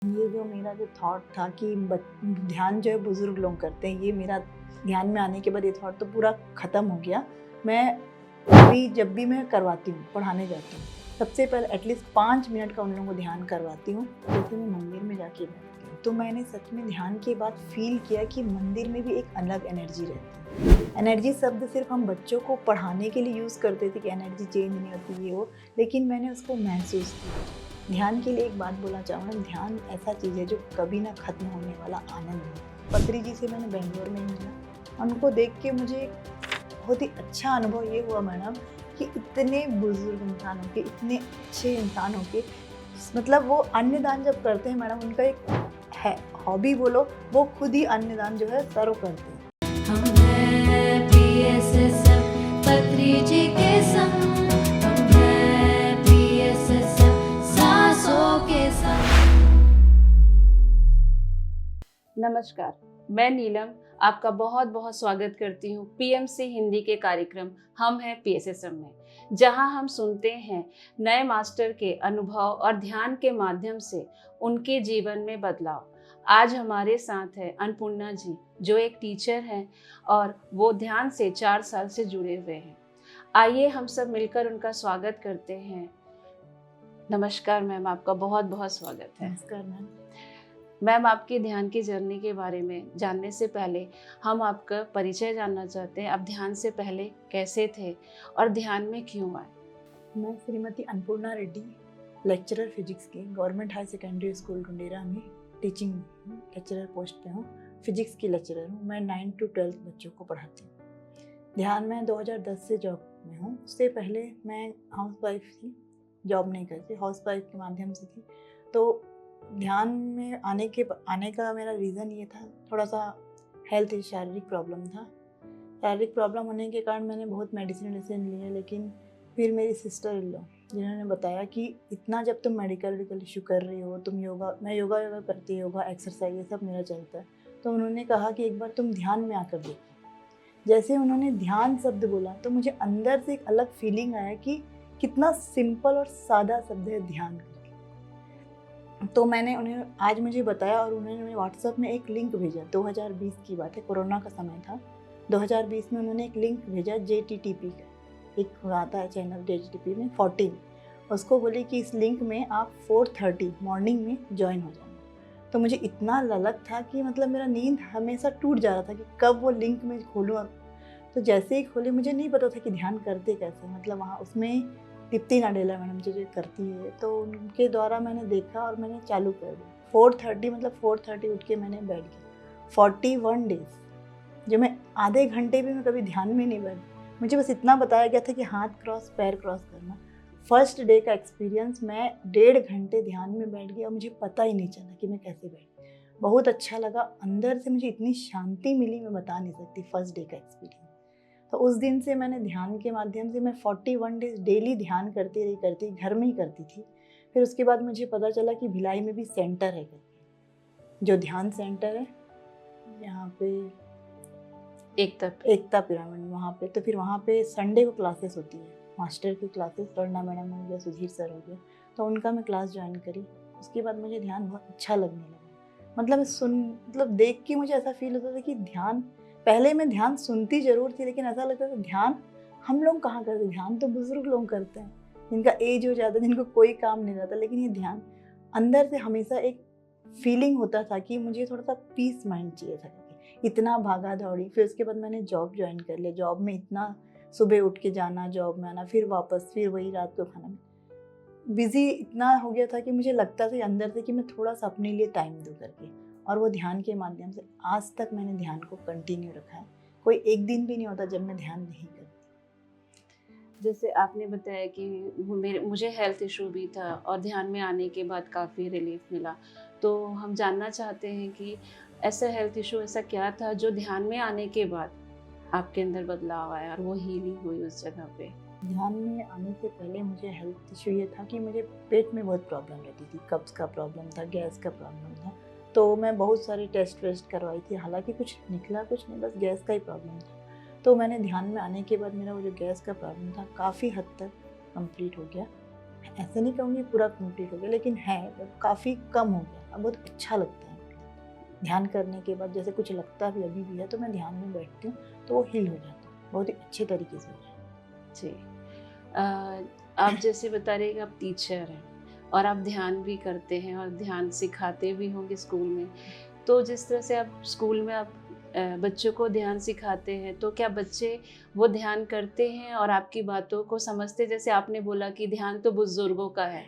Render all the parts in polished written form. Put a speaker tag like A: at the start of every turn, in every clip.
A: ये जो मेरा जो थॉट था कि ध्यान जो है बुजुर्ग लोग करते हैं, ये मेरा ध्यान में आने के बाद ये थॉट तो पूरा ख़त्म हो गया। मैं अभी जब भी मैं करवाती हूँ, पढ़ाने जाती हूँ, सबसे पहले एटलीस्ट 5 मिनट का उन लोगों को ध्यान करवाती हूँ। जैसे मैं मंदिर में जाके बैठती हूँ, तो मैंने सच में ध्यान के बाद फील किया कि मंदिर में भी एक अलग एनर्जी रहती है। एनर्जी शब्द सिर्फ हम बच्चों को पढ़ाने के लिए यूज़ करते थे कि एनर्जी चेंज नहीं होती ये वो, लेकिन मैंने उसको महसूस किया। ध्यान के लिए एक बात बोलना चाहूँगा, ध्यान ऐसा चीज़ है जो कभी ना ख़त्म होने वाला आनंद है। पत्री जी से मैंने बेंगलोर में मिला, उनको देख के मुझे बहुत ही अच्छा अनुभव ये हुआ मैडम कि इतने बुजुर्ग इंसान हो के, इतने अच्छे इंसान हो के, मतलब वो अन्नदान जब करते हैं मैडम, उनका एक है हॉबी बोलो, वो खुद ही अन्नदान जो है सर्व करते हैं।
B: हम हैं PSSM पत्री जी के संग, हम हैं PSSM सांसों के संग।
C: नमस्कार, मैं नीलम आपका बहुत बहुत स्वागत करती हूँ PMC हिंदी के कार्यक्रम हम हैं PSSM में, जहाँ हम सुनते हैं नए मास्टर के अनुभव और ध्यान के माध्यम से उनके जीवन में बदलाव। आज हमारे साथ है अन्नपूर्णा जी, जो एक टीचर हैं और वो ध्यान से 4 साल से जुड़े हुए हैं। आइए हम सब मिलकर उनका स्वागत करते हैं। नमस्कार मैम, आपका बहुत बहुत स्वागत है।
A: नमस्कार मैम।
C: मैम, आपकी ध्यान की जर्नी के बारे में जानने से पहले हम आपका परिचय जानना चाहते हैं। आप ध्यान से पहले कैसे थे और ध्यान में क्यों आए?
A: मैं श्रीमती अन्नपूर्णा रेड्डी, लेक्चरर फिजिक्स की गवर्नमेंट हाई सेकेंडरी स्कूल ढूंढेरा में टीचिंग लेक्चरर पोस्ट पे हूँ। फिजिक्स की लेक्चरर हूँ। मैं 9 to 12 बच्चों को पढ़ाती हूँ। ध्यान में 2010 से जॉब में हूँ। उससे पहले मैं हाउस वाइफ थी, जॉब नहीं करती, हाउस वाइफ के माध्यम से थी। तो ध्यान में आने का मेरा रीज़न ये था, थोड़ा सा हेल्थ शारीरिक प्रॉब्लम था। शारीरिक प्रॉब्लम होने के कारण मैंने बहुत मेडिसिन लिए, लेकिन फिर मेरी सिस्टर इन लॉ जिन्होंने बताया कि इतना जब तुम मेडिकल इशू कर रही हो, तुम मैं योगा करती हूँ, योगा एक्सरसाइज ये सब मेरा चलता है, तो उन्होंने कहा कि एक बार तुम ध्यान में आकर देखो। जैसे उन्होंने ध्यान शब्द बोला तो मुझे अंदर से एक अलग फीलिंग आया कि कितना सिंपल और सादा शब्द है ध्यान करके। तो मैंने उन्हें आज मुझे बताया और उन्होंने व्हाट्सएप में एक लिंक भेजा। 2020 की बात है, कोरोना का समय था। 2020 में उन्होंने एक लिंक भेजा JTTP का, एक आता है चैनल JTTP में 14, उसको बोली कि इस लिंक में आप 4:30 मॉर्निंग में ज्वाइन हो जाना। तो मुझे इतना ललक था कि मतलब मेरा नींद हमेशा टूट जा रहा था कि कब वो लिंक मैं खोलूँ। तो जैसे ही खोली, मुझे नहीं पता था कि ध्यान करते कैसे, मतलब वहाँ उसमें दीप्ति नाडेला मैडम जो करती है, तो उनके द्वारा मैंने देखा और मैंने चालू कर दिया। 4:30 मतलब 4:30 उठ के मैंने बैठ गया। 41 डेज जो मैं आधे घंटे भी मैं कभी ध्यान में नहीं बैठी। मुझे बस इतना बताया गया था कि हाथ क्रॉस पैर क्रॉस करना। फर्स्ट डे का एक्सपीरियंस, मैं 1.5 घंटे ध्यान में बैठ गया और मुझे पता ही नहीं चला कि मैं कैसे बैठी। बहुत अच्छा लगा, अंदर से मुझे इतनी शांति मिली, मैं बता नहीं सकती। फर्स्ट डे का एक्सपीरियंस, तो उस दिन से मैंने ध्यान के माध्यम से मैं 41 डेज डेली ध्यान करती घर में ही करती थी। फिर उसके बाद मुझे पता चला कि भिलाई में भी सेंटर है करके, जो ध्यान सेंटर है यहाँ पे एकता पिरामिड वहाँ पे। तो फिर वहाँ पे संडे को क्लासेस होती है, मास्टर की क्लासेस, वर्णा मैडम हो गया, सुधीर सर हो गया, तो उनका मैं क्लास ज्वाइन करी। उसके बाद मुझे ध्यान बहुत अच्छा लगने लगा। मतलब देख के मुझे ऐसा फील होता था कि ध्यान, पहले मैं ध्यान सुनती ज़रूर थी, लेकिन ऐसा लगता था ध्यान हम लोग कहाँ करते, ध्यान तो बुजुर्ग लोग करते हैं, जिनका एज हो जाता है, जिनको कोई काम नहीं रहता। लेकिन ये ध्यान अंदर से हमेशा एक फीलिंग होता था कि मुझे थोड़ा सा पीस माइंड चाहिए था। इतना भागा दौड़ी, फिर उसके बाद मैंने जॉब ज्वाइन कर लिया। जॉब में इतना सुबह उठ के जाना, जॉब में आना, फिर वापस, फिर वही रात को खाना, बिजी इतना हो गया था कि मुझे लगता था अंदर से कि मैं थोड़ा सा अपने लिए टाइम दूँ करके। और वो ध्यान के माध्यम से आज तक मैंने ध्यान को कंटिन्यू रखा है। कोई एक दिन भी नहीं होता जब मैं ध्यान नहीं करती।
C: जैसे आपने बताया कि मुझे हेल्थ इशू भी था और ध्यान में आने के बाद काफ़ी रिलीफ मिला, तो हम जानना चाहते हैं कि ऐसा हेल्थ इशू ऐसा क्या था जो ध्यान में आने के बाद आपके अंदर बदलाव आया और वो हीलिंग हुई उस जगह पे?
A: ध्यान में आने से पहले मुझे हेल्थ इशू ये था कि मुझे पेट में बहुत प्रॉब्लम रहती थी, कब्ज़ का प्रॉब्लम था, गैस का प्रॉब्लम था। तो मैं बहुत सारे टेस्ट वेस्ट करवाई थी, हालांकि कुछ निकला कुछ नहीं, बस गैस का ही प्रॉब्लम था। तो मैंने ध्यान में आने के बाद मेरा वो जो गैस का प्रॉब्लम था काफ़ी हद तक कंप्लीट हो गया। ऐसे नहीं कहूँगी पूरा कंप्लीट हो गया, लेकिन है काफ़ी कम हो गया। अब बहुत अच्छा लगता है ध्यान करने के बाद। जैसे कुछ लगता भी अभी भी है तो मैं ध्यान में बैठती हूँ तो वो हील हो जाता है, बहुत ही अच्छे तरीके से हो जाता है।
C: जी। आप जैसे बता रहे हैं कि आप टीचर हैं और आप ध्यान भी करते हैं और ध्यान सिखाते भी होंगे स्कूल में। तो जिस तरह से आप स्कूल में आप बच्चों को ध्यान सिखाते हैं, तो क्या बच्चे वो ध्यान करते हैं और आपकी बातों को समझते? जैसे आपने बोला कि ध्यान तो बुजुर्गों का है,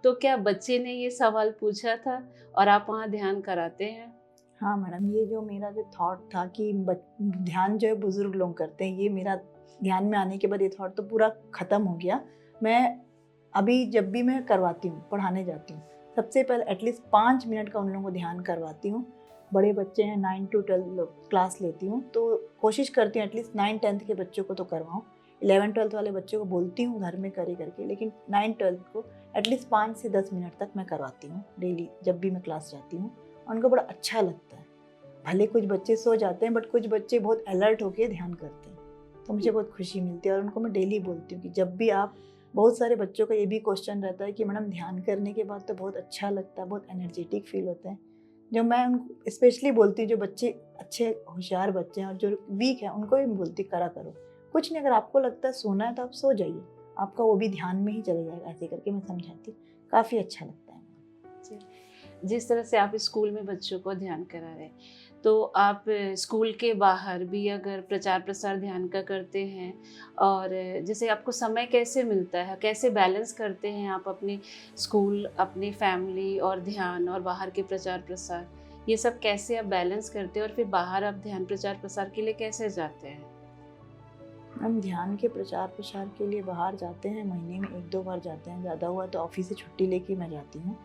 C: तो क्या बच्चे ने ये सवाल पूछा था और आप वहाँ ध्यान कराते हैं?
A: हाँ मैडम, ये जो मेरा जो थॉट था कि ध्यान जो है बुजुर्ग लोग करते हैं, ये मेरा ध्यान में आने के बाद ये थॉट तो पूरा ख़त्म हो गया। मैं अभी जब भी मैं करवाती हूँ, पढ़ाने जाती हूँ, सबसे पहले एटलीस्ट 5 मिनट का उन लोगों को ध्यान करवाती हूँ। बड़े बच्चे हैं, 9 to 12 क्लास लेती हूँ, तो कोशिश करती हूँ एटलीस्ट 9-10 के बच्चों को तो करवाऊँ। 11-12 वाले बच्चों को बोलती हूँ घर में करे करके, लेकिन 9-12 को एटलीस्ट 5 से 10 मिनट तक मैं करवाती हूँ डेली जब भी मैं क्लास जाती हूँ। उनको बड़ा अच्छा लगता है। भले कुछ बच्चे सो जाते हैं, बट कुछ बच्चे बहुत अलर्ट होकर ध्यान करते हैं, तो मुझे बहुत खुशी मिलती है। और उनको मैं डेली बोलती हूँ कि जब भी आप, बहुत सारे बच्चों का ये भी क्वेश्चन रहता है कि मैडम ध्यान करने के बाद तो बहुत अच्छा लगता है, बहुत एनर्जेटिक फील होता है। जो मैं उनको स्पेशली बोलती हूँ, जो बच्चे अच्छे होशियार बच्चे हैं और जो वीक हैं उनको भी बोलती करा करो। कुछ नहीं, अगर आपको लगता है सोना है तो आप सो जाइए, आपका वो भी ध्यान में ही चले जाएगा। ऐसे करके मैं समझाती हूँ, काफ़ी अच्छा लगता है।
C: जिस तरह से आप स्कूल में बच्चों को ध्यान करा रहे हैं, तो आप स्कूल के बाहर भी अगर प्रचार प्रसार ध्यान का करते हैं, और जैसे आपको समय कैसे मिलता है, कैसे बैलेंस करते हैं आप अपने स्कूल, अपनी फैमिली और ध्यान और बाहर के प्रचार प्रसार, ये सब कैसे आप बैलेंस करते हैं और फिर बाहर आप ध्यान प्रचार प्रसार के लिए कैसे जाते हैं?
A: हम ध्यान के प्रचार प्रसार के लिए बाहर जाते हैं, महीने में 1-2 बार जाते हैं, ज़्यादा हुआ तो ऑफिस से छुट्टी लेके मैं जाती हूँ।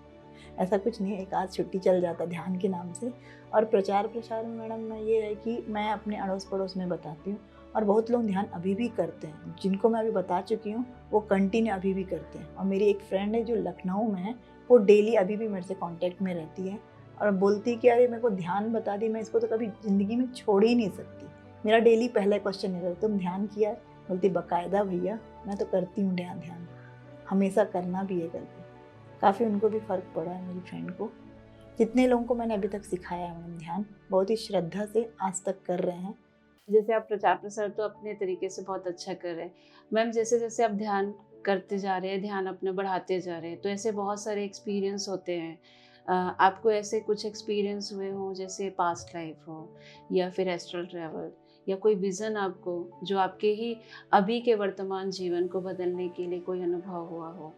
A: ऐसा कुछ नहीं है, एक आध छुट्टी चल जाता ध्यान के नाम से। और प्रचार प्रसार में मैडम मैं ये है कि मैं अपने अड़ोस पड़ोस में बताती हूँ, और बहुत लोग ध्यान अभी भी करते हैं। जिनको मैं अभी बता चुकी हूँ वो कंटिन्यू अभी भी करते हैं। और मेरी एक फ्रेंड है जो लखनऊ में है, वो डेली अभी भी मेरे से कॉन्टेक्ट में रहती है और बोलती कि अरे मेरे को ध्यान बता दी, मैं इसको तो कभी ज़िंदगी में छोड़ ही नहीं सकती। मेरा डेली पहला क्वेश्चन ये रहता, तुम ध्यान किया? बोलती बाकायदा भैया, मैं तो करती हूँ ध्यान, हमेशा करना भी है करके। काफ़ी उनको भी फ़र्क पड़ा है मेरी फ्रेंड को। जितने लोगों को मैंने अभी तक सिखाया है मैडम ध्यान, बहुत ही श्रद्धा से आज तक कर रहे हैं।
C: जैसे आप प्रचार प्रसार तो अपने तरीके से बहुत अच्छा कर रहे हैं मैम, जैसे जैसे आप ध्यान करते जा रहे हैं, ध्यान अपना बढ़ाते जा रहे हैं, तो ऐसे बहुत सारे एक्सपीरियंस होते हैं। आपको ऐसे कुछ एक्सपीरियंस हुए हों, जैसे पास्ट लाइफ हो या फिर एस्ट्रल ट्रैवल या कोई विज़न आपको, जो आपके ही अभी के वर्तमान जीवन को बदलने के लिए कोई अनुभव हुआ हो?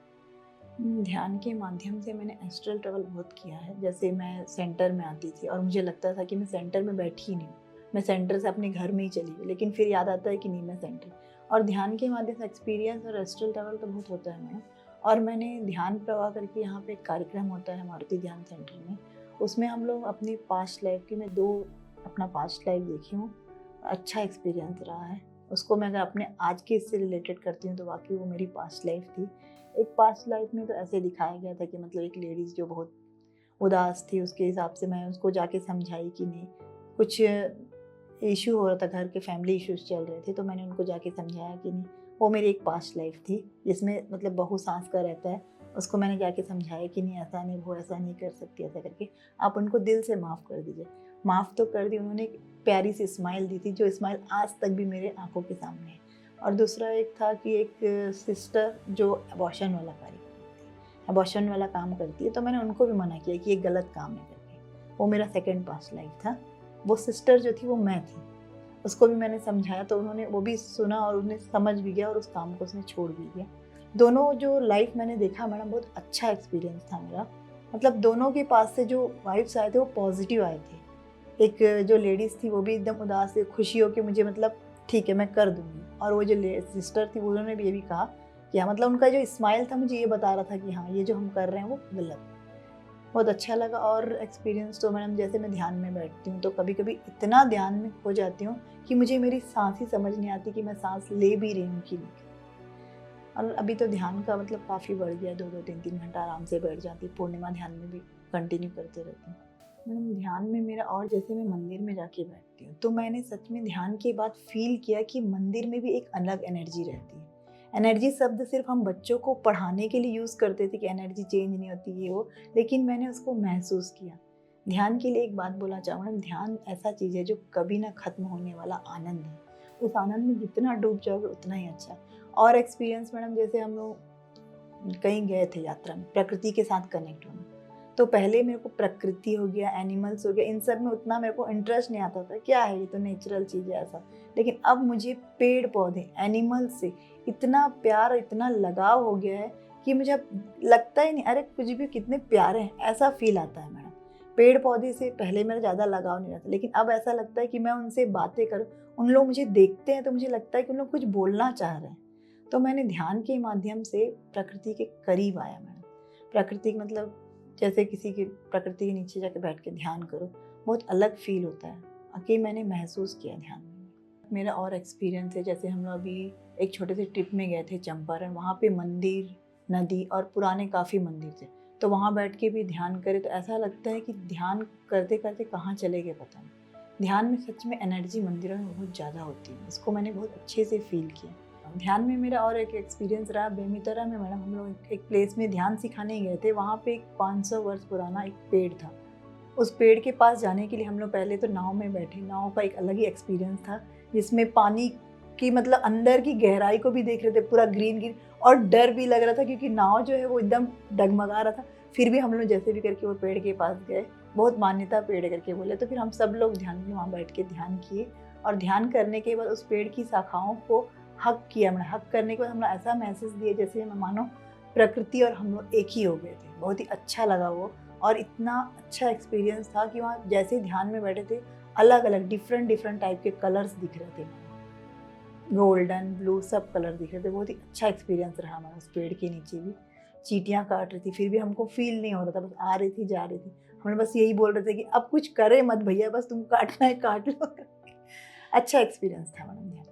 A: ध्यान के माध्यम से मैंने एस्ट्रल ट्रैवल बहुत किया है। जैसे मैं सेंटर में आती थी और मुझे लगता था कि मैं सेंटर में बैठी ही नहीं हूँ, मैं सेंटर से अपने घर में ही चली गई, लेकिन फिर याद आता है कि नहीं मैं सेंटर। और ध्यान के माध्यम से एक्सपीरियंस और एस्ट्रल ट्रैवल तो बहुत होता है मैडम। और मैंने ध्यान प्रवाह करके, यहाँ पे एक कार्यक्रम होता है मारुति ध्यान सेंटर में, उसमें हम लोग अपनी पास्ट लाइफ की, मैं 2 अपना पास्ट लाइफ देखी हूँ, अच्छा एक्सपीरियंस रहा है। उसको मैं अगर अपने आज के इससे रिलेटेड करती हूँ तो वाकई वो मेरी पास्ट लाइफ थी। एक पास्ट लाइफ में तो ऐसे दिखाया गया था कि मतलब एक लेडीज़ जो बहुत उदास थी, उसके हिसाब से मैं उसको जाके समझाई कि नहीं, कुछ इशू हो रहा था, घर के फैमिली इश्यूज चल रहे थे, तो मैंने उनको जाके समझाया कि नहीं, वो मेरी एक पास्ट लाइफ थी जिसमें मतलब बहू सास का रहता है। उसको मैंने जाके समझाया कि नहीं ऐसा नहीं, वो ऐसा नहीं कर सकती, ऐसा करके आप उनको दिल से माफ़ कर दीजिए। माफ़ तो कर दी उन्होंने, एक प्यारी सी स्माइल दी थी, जो स्माइल आज तक भी मेरे आंखों के सामने है। और दूसरा एक था कि एक सिस्टर जो अबॉर्शन वाला कार्य करती है, अबॉर्शन वाला काम करती है, तो मैंने उनको भी मना किया कि ये गलत काम है करके। वो मेरा सेकंड पास्ट लाइफ था। वो सिस्टर जो थी वो मैं थी, उसको भी मैंने समझाया, तो उन्होंने वो भी सुना और उन्हें समझ भी गया और उस काम को उसने छोड़ भी दिया। दोनों जो लाइफ मैंने देखा मैडम, बहुत अच्छा एक्सपीरियंस था मेरा। मतलब दोनों के पास से जो वाइब्स आए थे वो पॉजिटिव आए थे। एक जो लेडीज़ थी वो भी एकदम उदास से खुशी हो के मुझे मतलब ठीक है मैं कर दूँगी, और वो जो सिस्टर थी उन्होंने भी ये भी कहा कि हाँ, मतलब उनका जो स्माइल था मुझे ये बता रहा था कि हाँ ये जो हम कर रहे हैं वो गलत है। बहुत अच्छा लगा। और एक्सपीरियंस तो मैडम, जैसे मैं ध्यान में बैठती हूँ तो कभी कभी इतना ध्यान में खो जाती हूँ कि मुझे मेरी सांस ही समझ नहीं आती कि मैं सांस ले भी रही हूँ कि नहीं। और अभी तो ध्यान का मतलब काफ़ी बढ़ गया, 2-2, 3-3 घंटा आराम से बैठ जाती, पूर्णिमा ध्यान में भी कंटिन्यू करते रहती हूँ मैडम। ध्यान में मेरा, और जैसे मैं मंदिर में जाके बैठती हूँ तो मैंने सच में ध्यान के बाद फील किया कि मंदिर में भी एक अलग एनर्जी रहती है। एनर्जी शब्द सिर्फ हम बच्चों को पढ़ाने के लिए यूज़ करते थे कि एनर्जी चेंज नहीं होती ये वो, लेकिन मैंने उसको महसूस किया। ध्यान के लिए एक बात बोलना चाहूँगा, ध्यान ऐसा चीज़ है जो कभी ना ख़त्म होने वाला आनंद है। उस आनंद में जितना डूब जाओगे उतना ही अच्छा। और एक्सपीरियंस मैडम, जैसे हम लोग कहीं गए थे यात्रा में, प्रकृति के साथ कनेक्ट होना, तो पहले मेरे को प्रकृति हो गया, एनिमल्स हो गया, इन सब में उतना मेरे को इंटरेस्ट नहीं आता था, क्या है ये तो नेचुरल चीज़ है ऐसा। लेकिन अब मुझे पेड़ पौधे, एनिमल्स से इतना प्यार, इतना लगाव हो गया है कि मुझे अब लगता ही नहीं, अरे कुछ भी कितने प्यारे हैं, ऐसा फील आता है मैडम। पेड़ पौधे से पहले मेरा ज़्यादा लगाव नहीं रहता, लेकिन अब ऐसा लगता है कि मैं उनसे बातें करूँ, उन लोग मुझे देखते हैं तो मुझे लगता है कि उन लोग कुछ बोलना चाह रहे हैं। तो मैंने ध्यान के माध्यम से प्रकृति के करीब आया मैडम। प्रकृति मतलब जैसे किसी के प्रकृति के नीचे जाके बैठ के ध्यान करो, बहुत अलग फील होता है, अकेले मैंने महसूस किया ध्यान में। मेरा और एक्सपीरियंस है, जैसे हम लोग अभी एक छोटे से ट्रिप में गए थे चंपारण, वहाँ पे मंदिर, नदी और पुराने काफ़ी मंदिर थे, तो वहाँ बैठ के भी ध्यान करें तो ऐसा लगता है कि ध्यान करते करते कहाँ चले गए पता नहीं। ध्यान में सच में एनर्जी मंदिरों में बहुत ज़्यादा होती है, इसको मैंने बहुत अच्छे से फील किया। ध्यान में मेरा और एक एक्सपीरियंस रहा बेमितरा में मैडम, हम लोग एक प्लेस में ध्यान सिखाने गए थे, वहाँ पे एक 500 वर्ष पुराना एक पेड़ था। उस पेड़ के पास जाने के लिए हम लोग पहले तो नाव में बैठे, नाव का एक अलग ही एक्सपीरियंस था, जिसमें पानी की मतलब अंदर की गहराई को भी देख रहे थे, पूरा ग्रीन ग्रीन, और डर भी लग रहा था क्योंकि नाव जो है वो एकदम डगमगा रहा था। फिर भी हम लोग जैसे भी करके वो पेड़ के पास गए, बहुत मान्यता पेड़ करके बोले, तो फिर हम सब लोग ध्यान में वहाँ बैठ के ध्यान किए, और ध्यान करने के बाद उस पेड़ की शाखाओं को हक किया। मैंने हक करने के बाद हम लोग ऐसा मैसेज दिए जैसे मैं मानो प्रकृति और हम लोग एक ही हो गए थे। बहुत ही अच्छा लगा वो, और इतना अच्छा एक्सपीरियंस था कि वहाँ जैसे ध्यान में बैठे थे, अलग अलग डिफरेंट टाइप के कलर्स दिख रहे थे, गोल्डन, ब्लू, सब कलर दिख रहे थे। बहुत ही अच्छा एक्सपीरियंस रहा हमारा। उस पेड़ के नीचे भी चींटियाँ काट रही थी, फिर भी हमको फील नहीं हो रहा था, बस आ रही थी जा रही थी। हमने बस यही बोल रहे थे कि अब कुछ करे मत भैया, बस तुम काटना है काट लो। अच्छा एक्सपीरियंस था मैडम ध्यान।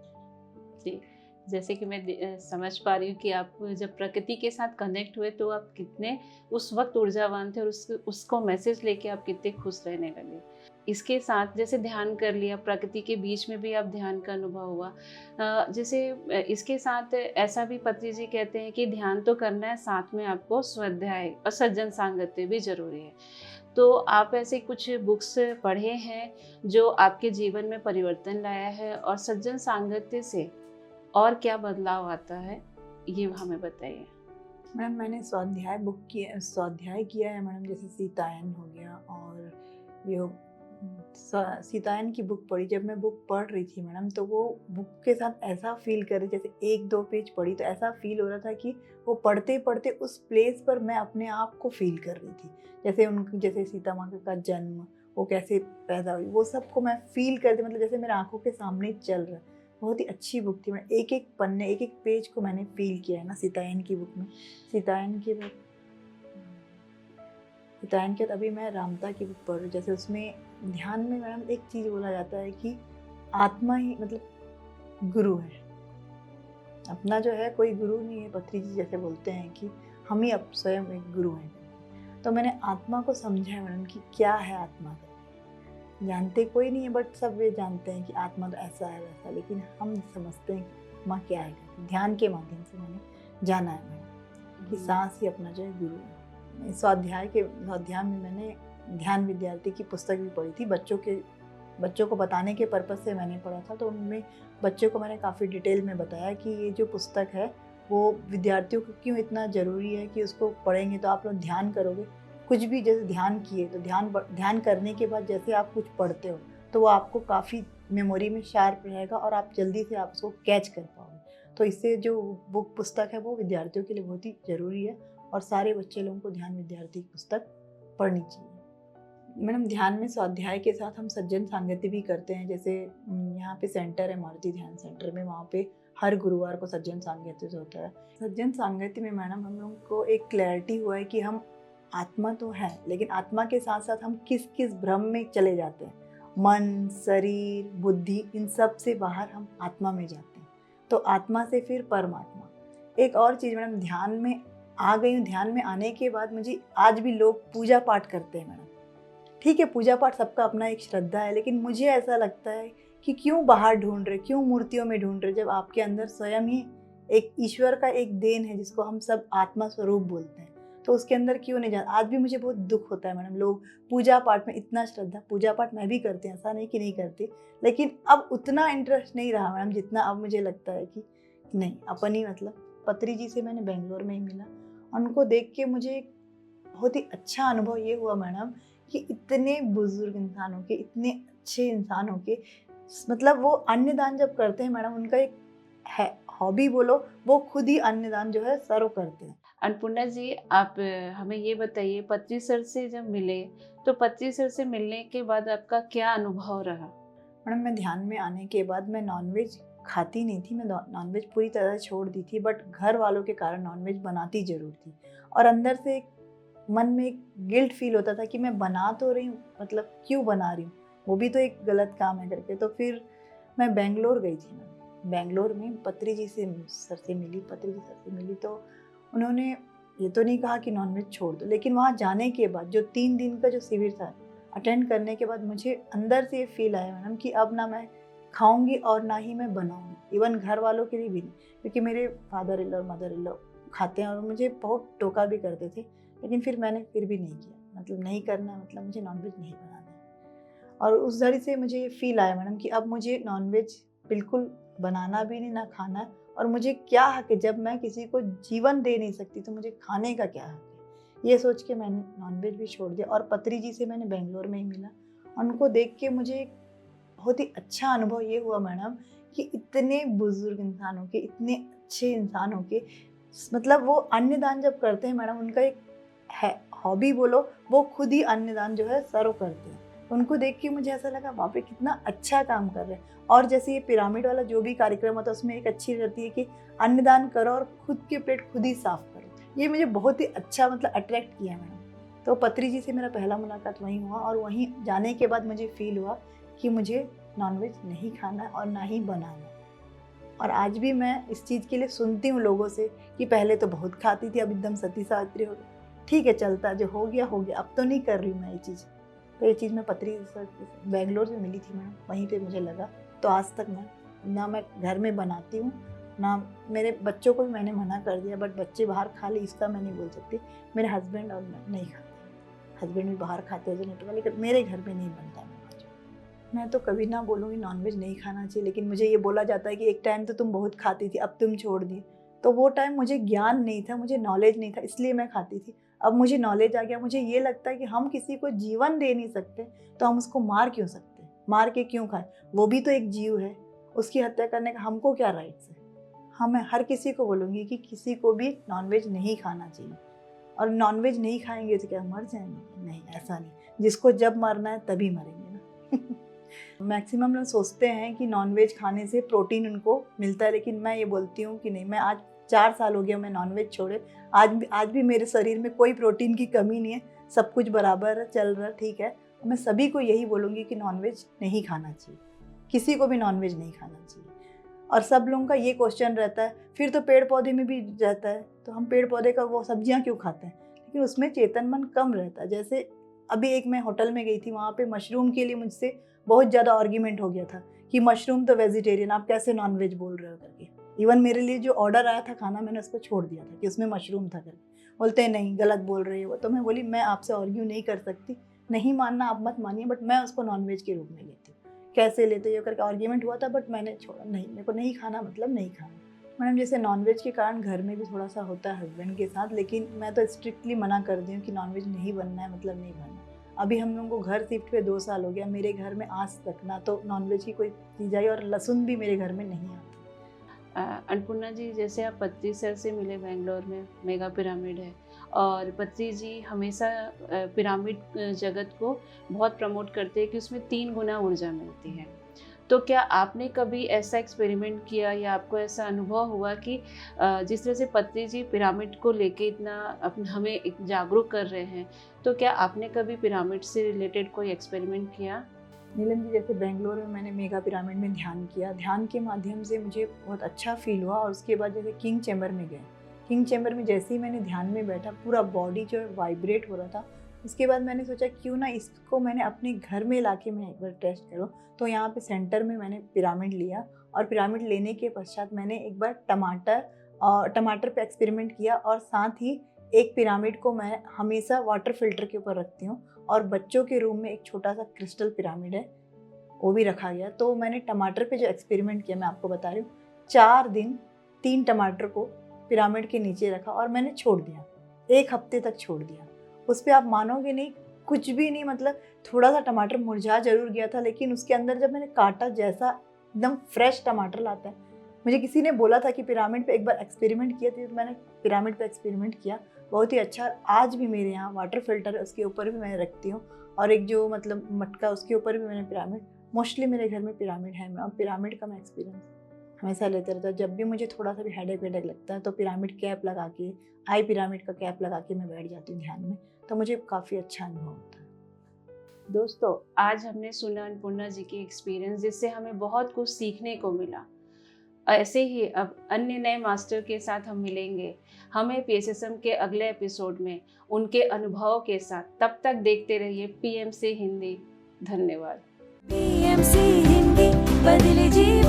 C: जी, जैसे कि मैं समझ पा रही हूँ कि आप जब प्रकृति के साथ कनेक्ट हुए तो आप कितने उस वक्त ऊर्जावान थे, और उसको मैसेज लेके आप कितने खुश रहने लगे। इसके साथ जैसे ध्यान कर लिया, प्रकृति के बीच में भी आप ध्यान का अनुभव हुआ। जैसे इसके साथ ऐसा भी पत्री जी कहते हैं कि ध्यान तो करना है, साथ में आपको स्वाध्याय और सज्जन सांगत्य भी जरूरी है। तो आप ऐसे कुछ बुक्स पढ़े हैं जो आपके जीवन में परिवर्तन लाया है, और सज्जन सांगत्य से और क्या बदलाव आता है, ये हमें बताइए।
A: मैम मैंने स्वाध्याय किया है मैडम, जैसे सीतायन हो गया, और ये सीतायन की बुक पढ़ी। जब मैं बुक पढ़ रही थी मैडम, तो वो बुक के साथ ऐसा फील कर रही, जैसे 1-2 पेज पढ़ी तो ऐसा फील हो रहा था कि वो पढ़ते पढ़ते उस प्लेस पर मैं अपने आप को फील कर रही थी। जैसे सीता माँ का जन्म, वो कैसे पैदा हुई, वो सब को मैं फील करती, मतलब जैसे मेरे आंखों के सामने चल रहा है। बहुत ही अच्छी बुक थी। मैं एक एक पन्ने, एक एक पेज को मैंने फील किया है ना सीतायन की बुक में। सीतायन के बाद अभी मैं रामता की बुक पढ़ रही हूँ। जैसे उसमें ध्यान में मैडम एक चीज़ बोला जाता है कि आत्मा ही मतलब गुरु है। अपना जो है कोई गुरु नहीं है, पत्री जी जैसे बोलते हैं कि हम ही अब स्वयं एक गुरु हैं। तो मैंने आत्मा को समझा है मैडम कि क्या है आत्मा। जानते कोई नहीं है, बट सब वे जानते हैं कि आत्मा तो ऐसा है वैसा, लेकिन हम समझते हैं कि आत्मा क्या है। ध्यान के माध्यम से मैंने जाना है मैडम कि सांस ही अपना जो है गुरु है। स्वाध्याय में मैंने ध्यान विद्यार्थी की पुस्तक भी पढ़ी थी। बच्चों को बताने के पर्पज़ से मैंने पढ़ा था, तो उनमें बच्चों को मैंने काफ़ी डिटेल में बताया कि ये जो पुस्तक है वो विद्यार्थियों को क्यों इतना ज़रूरी है कि उसको पढ़ेंगे तो आप लोग ध्यान करोगे। कुछ भी जैसे ध्यान किए तो ध्यान करने के बाद जैसे आप कुछ पढ़ते हो तो वो आपको काफ़ी मेमोरी में शार्प रहेगा, और आप जल्दी से आप उसको कैच कर पाओगे। तो इससे जो बुक पुस्तक है वो विद्यार्थियों के लिए बहुत ही ज़रूरी है, और सारे बच्चे लोगों को ध्यान विद्यार्थी की पुस्तक पढ़नी चाहिए। मैडम ध्यान में स्वाध्याय के साथ हम सज्जन सांगत्य भी करते हैं। जैसे यहाँ पे सेंटर है मारुति ध्यान सेंटर में, वहाँ पे हर गुरुवार को सज्जन सांगत्य होता है। सज्जन सांगत्य में मैडम हम लोगों को एक क्लैरिटी हुआ है कि हम आत्मा तो है, लेकिन आत्मा के साथ साथ हम किस किस भ्रम में चले जाते हैं। मन, शरीर, बुद्धि, इन सब से बाहर हम आत्मा में जाते हैं। तो आत्मा से फिर परमात्मा। एक और चीज़ मैडम, ध्यान में आ गई हूँ। ध्यान में आने के बाद मुझे आज भी लोग पूजा पाठ करते हैं मैडम। ठीक है, पूजा पाठ सबका अपना एक श्रद्धा है, लेकिन मुझे ऐसा लगता है कि क्यों बाहर ढूंढ रहे, क्यों मूर्तियों में ढूंढ रहे, जब आपके अंदर स्वयं ही एक ईश्वर का एक देन है जिसको हम सब आत्मा स्वरूप बोलते हैं, तो उसके अंदर क्यों नहीं जाता। आज भी मुझे बहुत दुख होता है मैडम, लोग पूजा पाठ में इतना श्रद्धा, पूजा पाठ मैं भी करती हूँ, ऐसा नहीं कि नहीं करती, लेकिन अब उतना इंटरेस्ट नहीं रहा मैडम जितना अब मुझे लगता है कि नहीं अपन ही, मतलब पत्री जी से मैंने बेंगलोर में ही मिला, उनको देख के मुझे बहुत ही अच्छा अनुभव ये हुआ मैडम कि इतने बुजुर्ग इंसानों के, इतने अच्छे इंसानों के, मतलब वो अन्नदान जब करते हैं मैडम, उनका एक है हॉबी बोलो, वो खुद ही अन्नदान जो है सर्व करते हैं।
C: अन्नपूर्णा जी, आप हमें ये बताइए, पत्री सर से जब मिले तो पत्री सर से मिलने के बाद आपका क्या अनुभव रहा?
A: मैडम मैं ध्यान में आने के बाद मैं नॉनवेज खाती नहीं थी, मैं नॉनवेज पूरी तरह छोड़ दी थी, बट घर वालों के कारण नॉनवेज बनाती ज़रूर थी, और अंदर से एक मन में एक गिल्ट फील होता था कि मैं बना तो रही हूँ, मतलब क्यों बना रही हूँ, वो भी तो एक गलत काम है करके। तो फिर मैं बेंगलोर गई थी, मैं बेंगलोर में पत्री जी से सर से मिली, पत्री जी सर से मिली, तो उन्होंने ये तो नहीं कहा कि नॉनवेज छोड़ दो, लेकिन वहाँ जाने के बाद जो 3 दिन का जो शिविर था अटेंड करने के बाद मुझे अंदर से ये फील आया मैडम कि अब ना मैं खाऊंगी और ना ही मैं बनाऊंगी, इवन घर वालों के लिए भी नहीं, क्योंकि मेरे फादर इन लॉ और मदर इन लॉ खाते हैं और मुझे बहुत टोका भी करते थे, लेकिन फिर मैंने फिर भी नहीं किया, मतलब नहीं करना, मतलब मुझे नॉनवेज नहीं बनाना है। और उस घड़ी से मुझे ये फील आया मैडम कि अब मुझे नॉनवेज बिल्कुल बनाना भी नहीं, ना खाना है, और मुझे क्या हक है, जब मैं किसी को जीवन दे नहीं सकती तो मुझे खाने का क्या हक है। ये सोच के मैंने नॉनवेज भी छोड़ दिया, और पत्री जी से मैंने बेंगलोर में ही मिला, उनको देख के मुझे एक बहुत ही अच्छा अनुभव ये हुआ मैडम कि इतने बुजुर्ग इंसानों के, इतने अच्छे इंसानों के, मतलब वो अन्नदान जब करते हैं मैडम, उनका एक है हॉबी बोलो, वो खुद ही अन्नदान जो है सर्व करते हैं। उनको देख के मुझे ऐसा लगा बाप रे कितना अच्छा काम कर रहे हैं। और जैसे ये पिरामिड वाला जो भी कार्यक्रम होता है उसमें एक अच्छी रहती है कि अन्नदान करो और खुद की प्लेट खुद ही साफ करो, ये मुझे बहुत ही अच्छा मतलब अट्रैक्ट किया मैडम। तो पत्री जी से मेरा पहला मुलाकात वहीं हुआ, और वहीं जाने के बाद मुझे फील हुआ कि मुझे नॉनवेज नहीं खाना और ना ही बनाना। और आज भी मैं इस चीज़ के लिए सुनती हूँ लोगों से कि पहले तो बहुत खाती थी, अब एकदम सती सावित्री हो गई। ठीक है, चलता, जो हो गया हो गया, अब तो नहीं कर रही हूँ मैं ये चीज़। तो ये चीज़ मैं पत्री सर बेंगलोर से मिली थी मैडम, वहीं पे मुझे लगा। तो आज तक मैं घर में बनाती हूँ ना, मेरे बच्चों को भी मैंने मना कर दिया, बट बच्चे बाहर खा ले इसका मैं नहीं बोल सकती। मेरे हस्बैंड और मैं नहीं खाते, हस्बैंड भी बाहर खाते हैं जनरेटर वाले, लेकिन मेरे घर में नहीं बनता। मैं तो कभी ना बोलूँगी नॉनवेज नहीं खाना चाहिए, लेकिन मुझे ये बोला जाता है कि एक टाइम तो तुम बहुत खाती थी, अब तुम छोड़ दी। तो वो टाइम मुझे ज्ञान नहीं था, मुझे नॉलेज नहीं था, इसलिए मैं खाती थी। अब मुझे नॉलेज आ गया, मुझे ये लगता है कि हम किसी को जीवन दे नहीं सकते तो हम उसको मार क्यों सकते, मार के क्यों खाएं, वो भी तो एक जीव है, उसकी हत्या करने का हमको क्या राइट्स है। हाँ, मैं हर किसी को बोलूँगी कि किसी को भी नॉनवेज नहीं खाना चाहिए। और नॉनवेज नहीं खाएंगे तो क्या मर जाएंगे? नहीं, ऐसा नहीं, जिसको जब मरना है तभी मरेंगे ना। मैक्सिमम लोग सोचते हैं कि नॉनवेज खाने से प्रोटीन उनको मिलता है, लेकिन मैं ये बोलती हूँ कि नहीं। मैं आज 4 साल हो गया मैं नॉनवेज छोड़े, आज भी मेरे शरीर में कोई प्रोटीन की कमी नहीं है, सब कुछ बराबर है, चल रहा है, ठीक है। मैं सभी को यही बोलूँगी कि नॉनवेज नहीं खाना चाहिए, किसी को भी नॉनवेज नहीं खाना चाहिए। और सब लोगों का ये क्वेश्चन रहता है, फिर तो पेड़ पौधे में भी रहता है, तो हम पेड़ पौधे का वो सब्जियां क्यों खाते हैं? लेकिन उसमें चेतन मन कम रहता है। जैसे अभी एक मैं होटल में गई थी, वहाँ पे मशरूम के लिए मुझसे बहुत ज़्यादा आर्ग्यूमेंट हो गया था कि मशरूम तो वेजिटेरियन, आप कैसे नॉनवेज बोल रहे हो करके। इवन मेरे लिए जो ऑर्डर आया था खाना, मैंने उसको छोड़ दिया था कि उसमें मशरूम था करके। बोलते हैं नहीं, गलत बोल रही हो। तो मैं बोली मैं आपसे आर्ग्यू नहीं कर सकती, नहीं मानना आप मत मानिए, बट मैं उसको नॉनवेज के रूप में लेती हूँ। कैसे लेते हो करके आर्ग्यूमेंट हुआ था, बट मैंने छोड़ा, नहीं, मेरे को नहीं खाना मतलब नहीं खाना। मैडम जैसे नॉनवेज के कारण घर में भी थोड़ा सा होता है हस्बैंड के साथ, लेकिन मैं तो स्ट्रिक्टली मना कर दी हूँ कि नॉनवेज नहीं बनना है, मतलब नहीं बनना। अभी हम लोगों को घर शिफ्ट हुए 2 साल हो गया, मेरे घर में आज तक ना तो नॉनवेज की कोई चीज़ आई, और लहसुन भी मेरे घर में नहीं आता।
C: अन्नपूर्णा जी, जैसे आप पत्री सर से मिले बेंगलोर में, मेगा पिरामिड है, और पत्री जी हमेशा पिरामिड जगत को बहुत प्रमोट करते हैं कि उसमें 3 गुना ऊर्जा मिलती है। तो क्या आपने कभी ऐसा एक्सपेरिमेंट किया या आपको ऐसा अनुभव हुआ कि जिस तरह से पत्री जी पिरामिड को लेके इतना हमें एक जागरूक कर रहे हैं, तो क्या आपने कभी पिरामिड से रिलेटेड कोई एक्सपेरिमेंट किया?
A: नीलम जी, जैसे बेंगलोर में मैंने मेगा पिरामिड में ध्यान किया, ध्यान के माध्यम से मुझे बहुत अच्छा फील हुआ। और उसके बाद जैसे किंग चैम्बर में गए, किंग चैम्बर में जैसे ही मैंने ध्यान में बैठा, पूरा बॉडी जो है वाइब्रेट हो रहा था। उसके बाद मैंने सोचा क्यों ना इसको मैंने अपने घर में ला के मैं एक बार टेस्ट करूँ। तो यहाँ पे सेंटर में मैंने पिरामिड लिया, और पिरामिड लेने के पश्चात मैंने एक बार टमाटर और टमाटर पे एक्सपेरिमेंट किया, और साथ ही एक पिरामिड को मैं हमेशा वाटर फिल्टर के ऊपर रखती हूँ, और बच्चों के रूम में एक छोटा सा क्रिस्टल पिरामिड है, वो भी रखा गया। तो मैंने टमाटर पे जो एक्सपेरिमेंट किया मैं आपको बता रही हूँ, 4 दिन 3 टमाटर को पिरामिड के नीचे रखा और मैंने छोड़ दिया, 1 हफ्ते तक छोड़ दिया। उस पर आप मानोगे नहीं, कुछ भी नहीं, मतलब थोड़ा सा टमाटर मुरझा जरूर गया था, लेकिन उसके अंदर जब मैंने काटा, जैसा एकदम फ्रेश टमाटर लाता है। मुझे किसी ने बोला था कि पिरामिड पे एक बार एक्सपेरिमेंट किया, तो मैंने पिरामिड पे एक्सपेरिमेंट किया, बहुत ही अच्छा। आज भी मेरे यहाँ वाटर फिल्टर है, उसके ऊपर भी मैं रखती हूँ, और एक जो मतलब मटका उसके ऊपर भी मैंने पिरामिड, मोस्टली मेरे घर में पिरामिड है। मैं पिरामिड का मैं एक्सपीरियंस हमेशा लेते रहता हूँ। जब भी मुझे थोड़ा सा भी हेडेक लगता है तो पिरामिड कैप लगा के, आई पिरामिड का कैप लगा के मैं बैठ जाती हूँ ध्यान में, तो मुझे काफ़ी अच्छा अनुभव होता है।
C: दोस्तों, आज हमने सुना अन्नपूर्णा जी की एक्सपीरियंस, जिससे हमें बहुत कुछ सीखने को मिला। ऐसे ही अब अन्य नए मास्टर के साथ हम मिलेंगे, हमें PSSM के अगले एपिसोड में उनके अनुभव के साथ। तब तक देखते रहिए PMC हिंदी। धन्यवाद।
B: PMC हिंदी, बदले जीवन।